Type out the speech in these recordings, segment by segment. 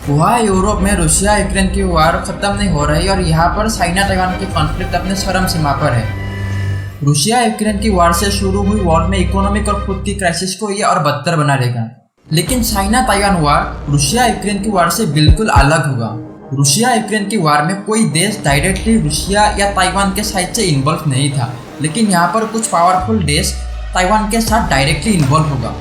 वहाँ यूरोप में Russia Ukraine की वार खत्म नहीं हो रही और यहाँ पर चाइना ताइवान की कॉन्फ्लिक्ट अपने चरम सीमा पर है। रूसिया यूक्रेन की वार से शुरू हुई वॉर में इकोनॉमिक और खुद की क्राइसिस को ये और बदतर बना देगा। लेकिन चाइना ताइवान वार रूसिया यूक्रेन की वार से बिल्कुल अलग होगा। रूसिया यूक्रेन की वार में कोई देश डायरेक्टली रूसिया या ताइवान के साइड से इन्वॉल्व नहीं था, लेकिन यहाँ पर कुछ पावरफुल देश ताइवान के साथ डायरेक्टली इन्वॉल्व होगा।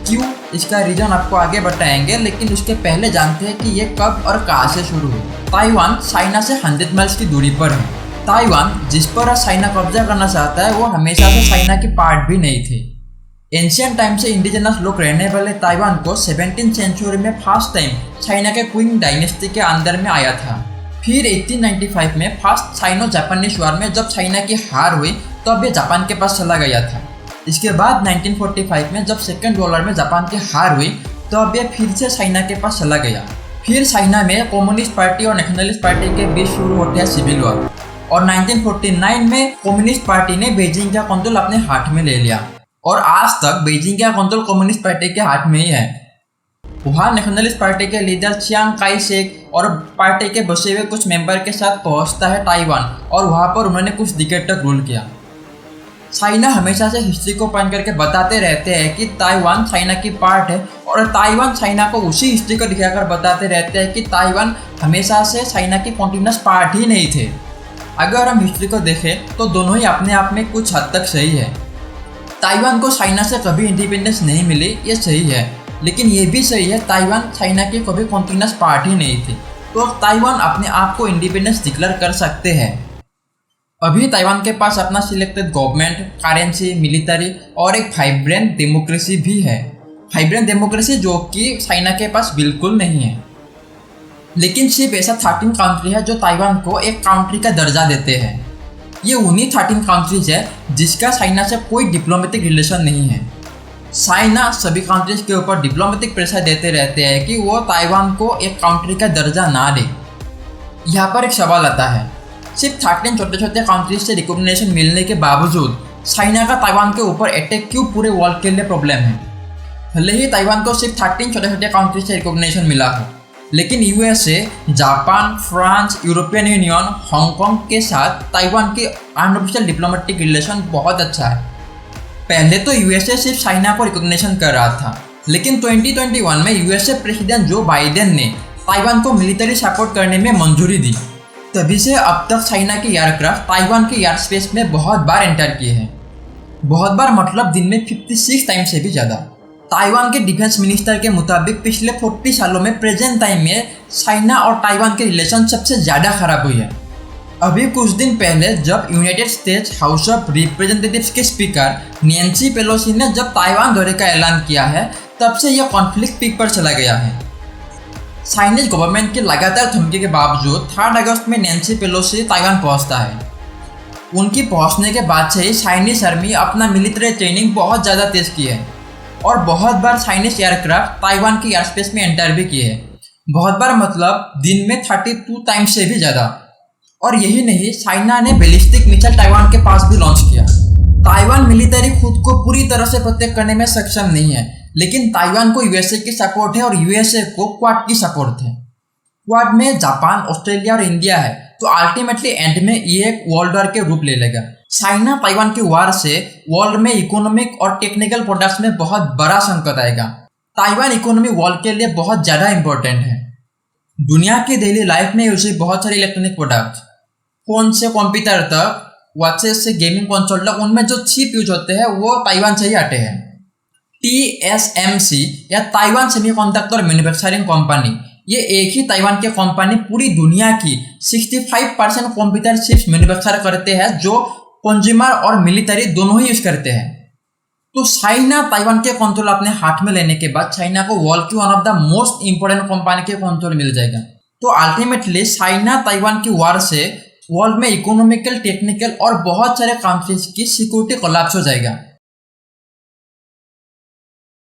क्यों, इसका रीजन आपको आगे बताएंगे, लेकिन उसके पहले जानते हैं कि ये कब और कहाँ से शुरू हुई। ताइवान चाइना से 100 माइल्स की दूरी पर है। ताइवान जिस पर चाइना कब्जा करना चाहता है वो हमेशा से चाइना की पार्ट भी नहीं थी। एंशियंट टाइम से इंडिजिनस लोग रहने वाले ताइवान को 17th सेंचुरी में फर्स्ट टाइम चाइना के क्विंग डायनेस्टी के अंदर में आया था। फिर 1895 में फर्स्ट चाइनो जापानीज वॉर में जब चाइना की हार हुई तब ये जापान के पास चला गया था। इसके बाद 1945 में जब सेकेंड वर्ल्ड वॉर में जापान की हार हुई तो अब ये फिर से चाइना के पास चला गया। फिर चाइना में कम्युनिस्ट पार्टी और नेशनलिस्ट पार्टी के बीच शुरू होते हैं सिविल वॉर और 1949 में कम्युनिस्ट पार्टी ने बीजिंग का कंट्रोल अपने हाथ में ले लिया और आज तक बीजिंग का कंट्रोल कम्युनिस्ट पार्टी के हाथ में ही है। वहाँ नेशनलिस्ट पार्टी के लीडर चियांग काई शेक और पार्टी के बचे हुए कुछ मेंबर के साथ पहुँचता है ताइवान और वहाँ पर उन्होंने कुछ डिकेड तक रूल किया। चाइना हमेशा से हिस्ट्री को पॉइंट करके बताते रहते हैं कि ताइवान चाइना की पार्ट है और ताइवान चाइना को उसी हिस्ट्री को दिखाकर बताते रहते हैं कि ताइवान हमेशा से चाइना की कॉन्टिन्यूस पार्ट ही नहीं थे। अगर हम हिस्ट्री को देखें तो दोनों ही अपने आप में कुछ हद तक सही है। ताइवान को चाइना से कभी इंडिपेंडेंस नहीं मिली, ये सही है, लेकिन ये भी सही है ताइवान चाइना की कभी कॉन्टिन्यूस पार्ट ही नहीं थी, तो ताइवान अपने आप को इंडिपेंडेंस डिक्लेयर कर सकते हैं। अभी ताइवान के पास अपना सिलेक्टेड गवर्नमेंट, करेंसी, मिलिट्री और एक वाइब्रेंट डेमोक्रेसी भी है। वाइब्रेंट डेमोक्रेसी जो कि चाइना के पास बिल्कुल नहीं है। लेकिन सिर्फ ऐसा 13 कंट्री है जो ताइवान को एक कंट्री का दर्जा देते हैं। ये उन्हीं 13 कंट्रीज है जिसका चाइना से कोई डिप्लोमेटिक रिलेशन नहीं है। चाइना सभी कंट्रीज के ऊपर डिप्लोमेटिक प्रेशर देते रहते हैं कि वो ताइवान को एक कंट्री का दर्जा ना दे। यहाँ पर एक सवाल आता है, सिर्फ 13 छोटे छोटे कंट्रीज से रिकॉग्निशन मिलने के बावजूद चाइना का ताइवान के ऊपर अटैक क्यों पूरे वर्ल्ड के लिए प्रॉब्लम है? भले ही ताइवान को सिर्फ 13 छोटे छोटे कंट्रीज से रिकॉग्निशन मिला हो, लेकिन USA, Japan, France, European union, Hong Kong के साथ ताइवान की अनऑफिशियल डिप्लोमेटिक रिलेशन बहुत अच्छा है। पहले तो यूएसए सिर्फ चाइना को रिकॉग्निशन कर रहा था, लेकिन 2021 में यूएसए प्रेसिडेंट जो बाइडेन ने ताइवान को मिलिट्री सपोर्ट करने में मंजूरी दी। तभी से अब तक चाइना के एयरक्राफ्ट ताइवान के एयर स्पेस में बहुत बार एंटर किए हैं। बहुत बार मतलब दिन में 56 टाइम से भी ज़्यादा। ताइवान के डिफेंस मिनिस्टर के मुताबिक पिछले 40 सालों में प्रेजेंट टाइम में चाइना और ताइवान के रिलेशन सबसे ज़्यादा खराब हुई है। अभी कुछ दिन पहले जब United states house of representatives के स्पीकर नैन्सी पेलोसी ने जब ताइवान दौरे का ऐलान किया है, तब से यह कॉन्फ्लिक्ट पीक पर चला गया है। चाइनीज गवर्नमेंट की लगातार धमकी के बावजूद 3 अगस्त में नैन्सी पेलोसी ताइवान पहुंचता है। उनकी पहुंचने के बाद से ही चाइनीज आर्मी अपना मिलिट्री ट्रेनिंग बहुत ज़्यादा तेज की है और बहुत बार चाइनीज एयरक्राफ्ट ताइवान की एयर स्पेस में एंटर भी किए हैं। बहुत बार मतलब दिन में 32 टाइम से भी ज़्यादा। और यही नहीं, चाइना ने बैलिस्टिक मिसाइल ताइवान के पास भी लॉन्च किया। ताइवान मिलिट्री खुद को पूरी तरह से प्रोटेक्ट करने में सक्षम नहीं है, लेकिन ताइवान को यूएसए की सपोर्ट है और यूएसए को क्वाड की सपोर्ट है। क्वाड में जापान, ऑस्ट्रेलिया और इंडिया है, तो अल्टीमेटली एंड में ये एक वर्ल्ड वॉर के रूप ले लेगा। चाइना ताइवान की वार से वर्ल्ड में इकोनॉमिक और टेक्निकल प्रोडक्ट्स में बहुत बड़ा संकट आएगा। ताइवान इकोनॉमी वर्ल्ड के लिए बहुत ज़्यादा इंपॉर्टेंट है। दुनिया की डेली लाइफ में यूज बहुत सारे इलेक्ट्रॉनिक प्रोडक्ट्स, फोन से कंप्यूटर तक, वॉचेस से गेमिंग कंसोल तक, उनमें जो चिप यूज होते हैं वो ताइवान से ही आते हैं। TSMC या ताइवान सेमीकंडक्टर मैन्युफैक्चरिंग कंपनी, ये एक ही ताइवान की कंपनी पूरी दुनिया की 65% कंप्यूटर चिप्स मैन्युफैक्चर करते हैं जो कंज्यूमर और मिलिट्री दोनों ही यूज करते हैं। तो चाइना ताइवान के कंट्रोल अपने हाथ में लेने के बाद चाइना को वर्ल्ड की one of the most important company के कंट्रोल मिल जाएगा। तो अल्टीमेटली चाइना ताइवान की वार से वर्ल्ड में इकोनॉमिकल, टेक्निकल और बहुत सारे कंट्रीज की सिक्योरिटी कोलैप्स हो जाएगा।